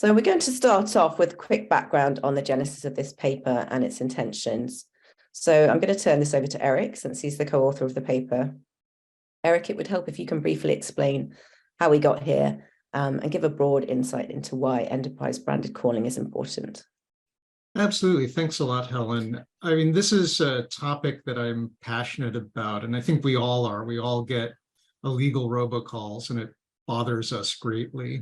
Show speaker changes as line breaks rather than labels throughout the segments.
So we're going to start off with a quick background on the genesis of this paper and its intentions. So I'm going to turn this over to Eric, since he's the co-author of the paper. Eric, it would help if you can briefly explain how we got here and give a broad insight into why enterprise branded calling is important.
Absolutely. Thanks a lot, Helen. I mean, this is a topic that I'm passionate about, and I think we all are. We all get illegal robocalls, and it bothers us greatly.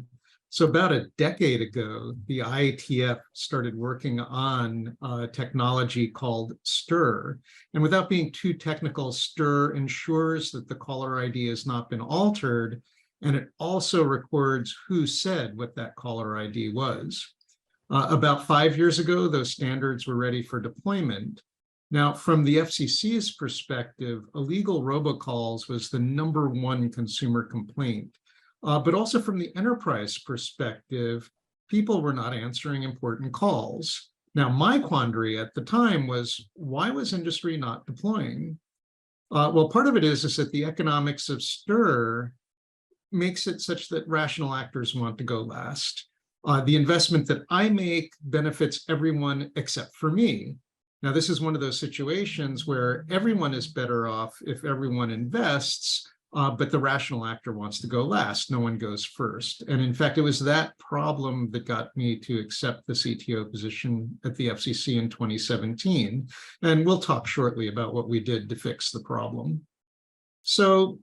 So about a decade ago, the IATF started working on technology called STIR. And without being too technical, STIR ensures that the caller ID has not been altered, and it also records who said what that caller ID was. About 5 years ago, those standards were ready for deployment. Now, from the FCC's perspective, illegal robocalls was the #1 consumer complaint. But also from the enterprise perspective, people were not answering important calls. Now, my quandary at the time was, why was industry not deploying? Well, part of it is that the economics of STIR makes it such that rational actors want to go last. The investment that I make benefits everyone except for me. Now, this is one of those situations where everyone is better off if everyone invests, but the rational actor wants to go last. No one goes first. And in fact, it was that problem that got me to accept the CTO position at the FCC in 2017. And we'll talk shortly about what we did to fix the problem. So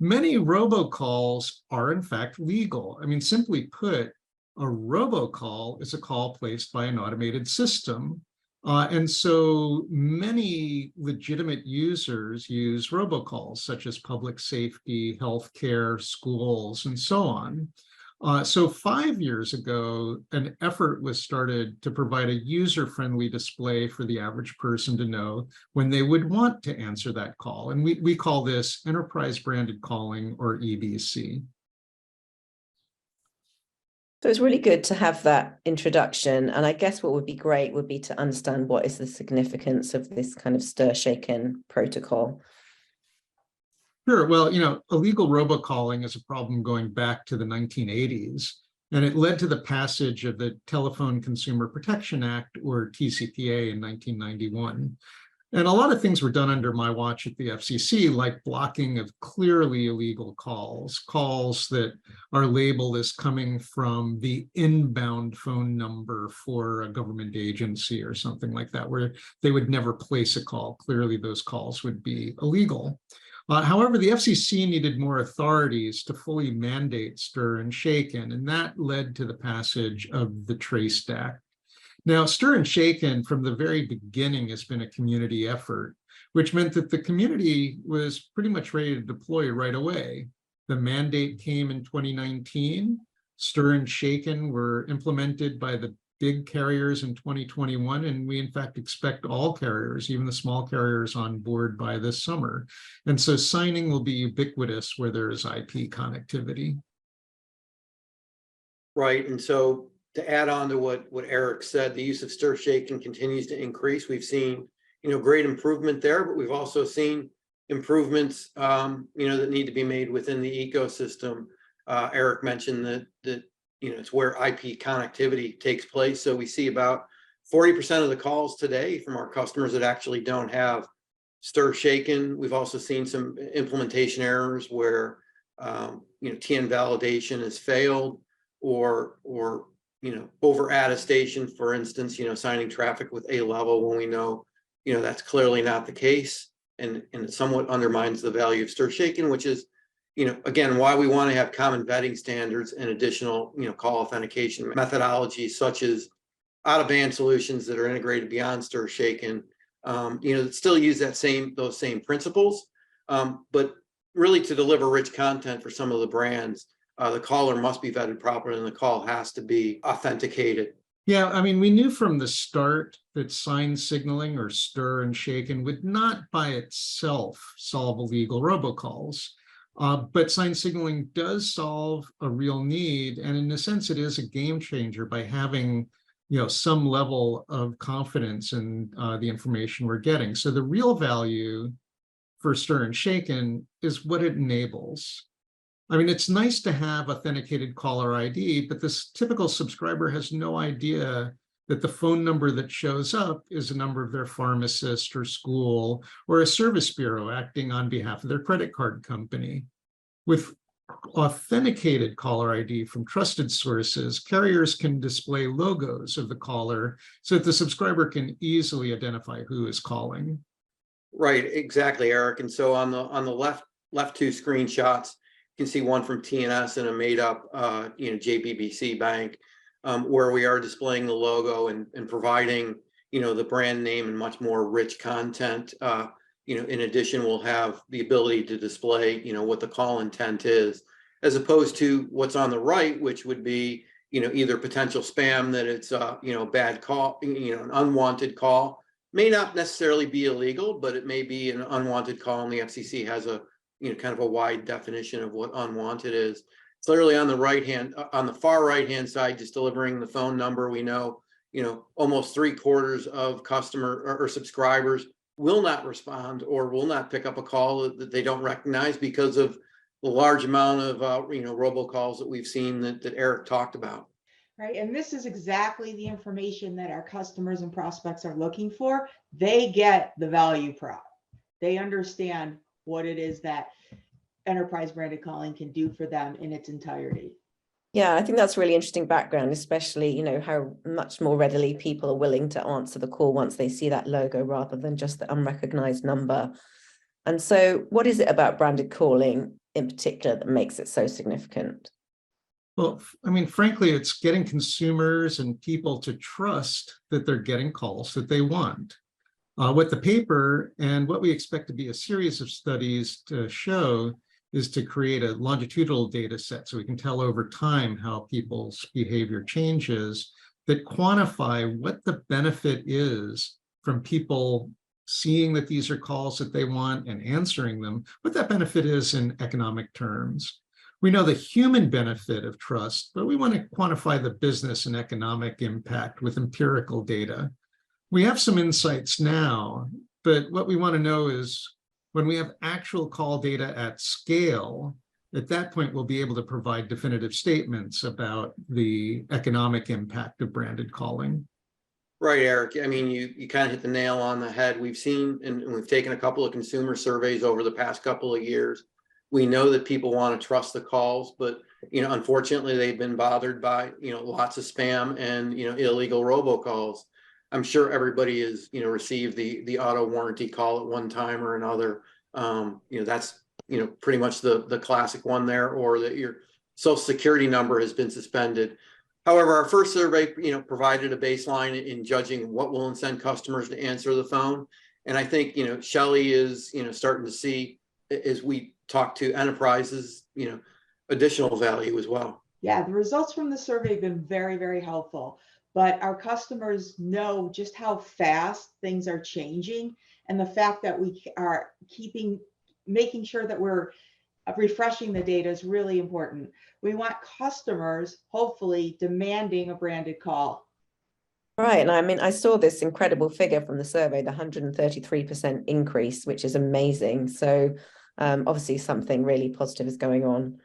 many robocalls are in fact legal. I mean, simply put, a robocall is a call placed by an automated system. And so many legitimate users use robocalls, such as public safety, healthcare, schools, and so on. So 5 years ago, an effort was started to provide a user-friendly display for the average person to know when they would want to answer that call. And we call this enterprise branded calling, or EBC.
So it's really good to have that introduction. And I guess what would be great would be to understand what is the significance of this kind of stir-shaken protocol.
Sure. Well, illegal robocalling is a problem going back to the 1980s, and it led to the passage of the Telephone Consumer Protection Act, or TCPA, in 1991. And a lot of things were done under my watch at the FCC, like blocking of clearly illegal calls that are labeled as coming from the inbound phone number for a government agency or something like that, where they would never place a call. Clearly, those calls would be illegal. However, the FCC needed more authorities to fully mandate stir and shaken, and that led to the passage of the Trace Act. Now, Stir and Shaken from the very beginning has been a community effort, which meant that the community was pretty much ready to deploy right away. The mandate came in 2019. Stir and Shaken were implemented by the big carriers in 2021, and we in fact expect all carriers, even the small carriers, on board by this summer. And so signing will be ubiquitous where there is IP connectivity.
Right, and so to add on to what Eric said, the use of stir shaken continues to increase. We've seen, great improvement there, but we've also seen improvements, that need to be made within the ecosystem. Eric mentioned that it's where IP connectivity takes place. So we see about 40% of the calls today from our customers that actually don't have stir shaken. We've also seen some implementation errors where, TN validation has failed, or over attestation, for instance, signing traffic with A level when we know, that's clearly not the case. And it somewhat undermines the value of stir shaken, which is, again, why we want to have common vetting standards and additional, call authentication methodologies, such as out-of-band solutions that are integrated beyond stir shaken, that still use those same principles, but really to deliver rich content for some of the brands. The caller must be vetted properly, and the call has to be authenticated.
Yeah, I mean, we knew from the start that sign signaling, or stir and shaken, would not by itself solve illegal robocalls. But sign signaling does solve a real need, and in a sense, it is a game changer by having, some level of confidence in the information we're getting. So the real value for stir and shaken is what it enables. I mean, it's nice to have authenticated caller ID, but this typical subscriber has no idea that the phone number that shows up is a number of their pharmacist or school or a service bureau acting on behalf of their credit card company. With authenticated caller ID from trusted sources, carriers can display logos of the caller so that the subscriber can easily identify who is calling.
Right, exactly, Eric. And so on the left two screenshots, you can see one from TNS and a made up JBBC bank, where we are displaying the logo and providing the brand name and much more rich content. In addition, we'll have the ability to display what the call intent is, as opposed to what's on the right, which would be either potential spam, that it's a bad call, an unwanted call. May not necessarily be illegal, but it may be an unwanted call, and the FCC has a kind of a wide definition of what unwanted is. Clearly on the far right hand side, just delivering the phone number, we know almost 3/4 of customer or subscribers will not respond or will not pick up a call that they don't recognize because of the large amount of robocalls that we've seen that Eric talked about.
Right, and this is exactly the information that our customers and prospects are looking for. They get the value prop. They understand what it is that enterprise branded calling can do for them in its entirety.
Yeah, I think that's really interesting background, especially, how much more readily people are willing to answer the call once they see that logo rather than just the unrecognized number. And so what is it about branded calling in particular that makes it so significant?
Well, I mean, frankly, it's getting consumers and people to trust that they're getting calls that they want. What the paper and what we expect to be a series of studies to show is to create a longitudinal data set so we can tell over time how people's behavior changes, that quantify what the benefit is from people seeing that these are calls that they want and answering them, what that benefit is in economic terms. We know the human benefit of trust, but we want to quantify the business and economic impact with empirical data. We have some insights now, but what we want to know is when we have actual call data at scale, at that point, we'll be able to provide definitive statements about the economic impact of branded calling.
Right, Eric. I mean, you kind of hit the nail on the head. We've seen, and we've taken a couple of consumer surveys over the past couple of years. We know that people want to trust the calls, but unfortunately, they've been bothered by lots of spam and illegal robocalls. I'm sure everybody has received the auto warranty call at one time or another. That's pretty much the classic one there, or that your social security number has been suspended. However, our first survey provided a baseline in judging what will incent customers to answer the phone. And I think Shelley is starting to see, as we talk to enterprises, additional value as well.
Yeah, the results from the survey have been very, very helpful. But our customers know just how fast things are changing, and the fact that we are making sure that we're refreshing the data is really important. We want customers hopefully demanding a branded call.
Right, and I mean, I saw this incredible figure from the survey, the 133% increase, which is amazing. So obviously something really positive is going on.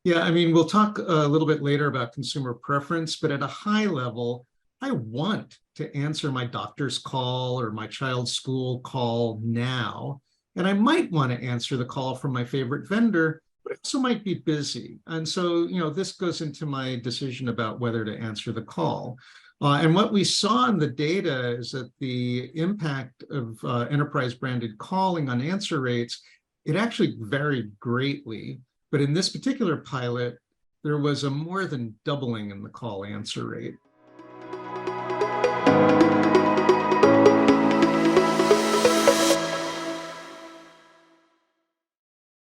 Yeah, I mean, we'll talk a little bit later about consumer preference, but at a high level, I want to answer my doctor's call or my child's school call now. And I might want to answer the call from my favorite vendor, but I also might be busy. And so, this goes into my decision about whether to answer the call. And what we saw in the data is that the impact of enterprise branded calling on answer rates, it actually varied greatly. But in this particular pilot, there was a more than doubling in the call answer rate.